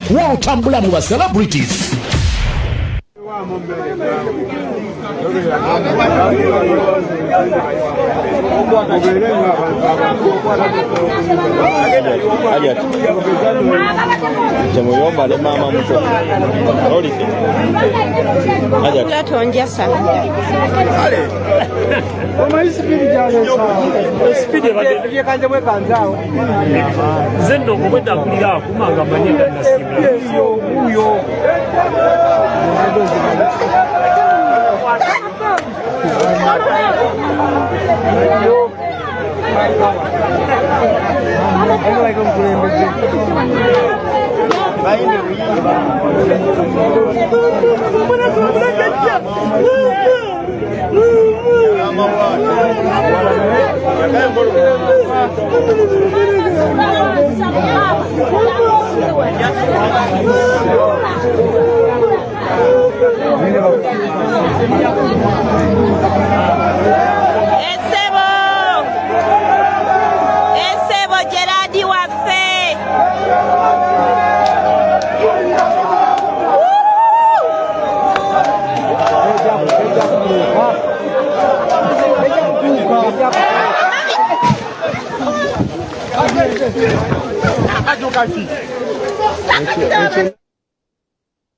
wotambula mu ba celebrities.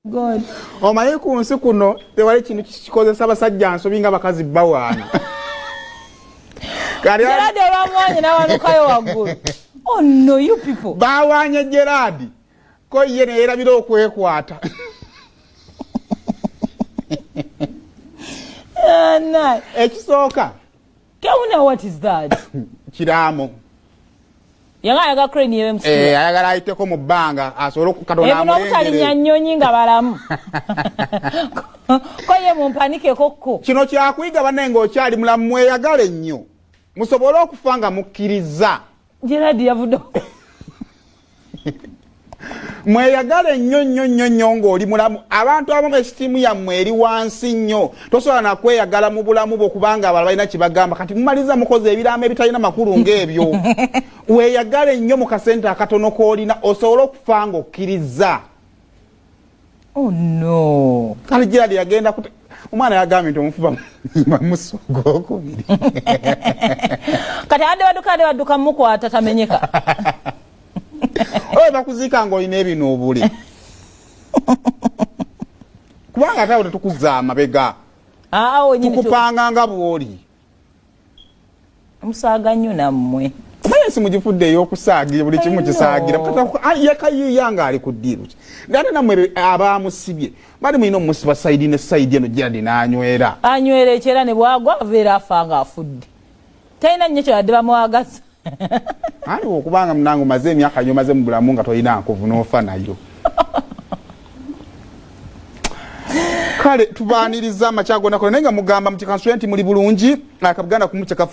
God. Omanyi ku nsi kuno tewali kintu kikozesa abasajja nsobi nga bakazi bawaana. Gerard bamwanye n'abanukayo waggulu. Oh no, you people. Bawaanye Gerard. Ko ye ne yerabira okwekwata. No. Ekisooka. Kawuna, what is that? Kiramo. Yanga yaga crane yewe msiku. Ayagala ayiteko mu bbanga asobole Katonda amulengere. Ebo n'obutalinya nnyonyi nga balamu. Ko ye mumpanike kokko. Kino kyakuyiga banne ng'okyali mulamu mweyagale nnyo. Musobole okufa nga mukkiriza. Gerard yavudde. Mweyagale nnyo ng'oli mulamu. Abantu abamu esitiimu yammwe eri wansi nnyo. Tosobola na kweyagala mu bulamu bwo kubanga abalala balina kibagamba. Kati mumaliza mukozi ebiraamo ebitalina makulu ng'ebyo. Weeyagale nnyo mu kasente akatono k'olina osobole okufa ng'okkiriza. Oh no. Kale Gerard yagenda omwana yagambye nti omufuba musogo okubiri. Kati ade badduka mukwata tamenyeka. Oye bakuziika ng'olina ebino obuli. Kubanga tawo tetukuzza amabega. Tukupanga nga bw'oli. Musaaga nnyo nammwe. Manye simugifudde ey'okusaagira buli kimu kisaagira. Yekayiiya ng'ali ku ddiiru. Ng'ate nammwe abaamusibye bali mulina omusiba sayidi ne sayidi eno Gerard n'anywera. Anywera ekyera ne bwagwa aveera afa ng'afudde. Talina nnyo kyabadde bamwagaza. Ani okubanga munango maze emyaka nnyo maze mu bulamu nga tolina nkovu n'ofa nayo. Kale tubaaniriza amakyago nakola naye nga mugamba mu kikansuenti muli bulungi akabuganda kumukyeka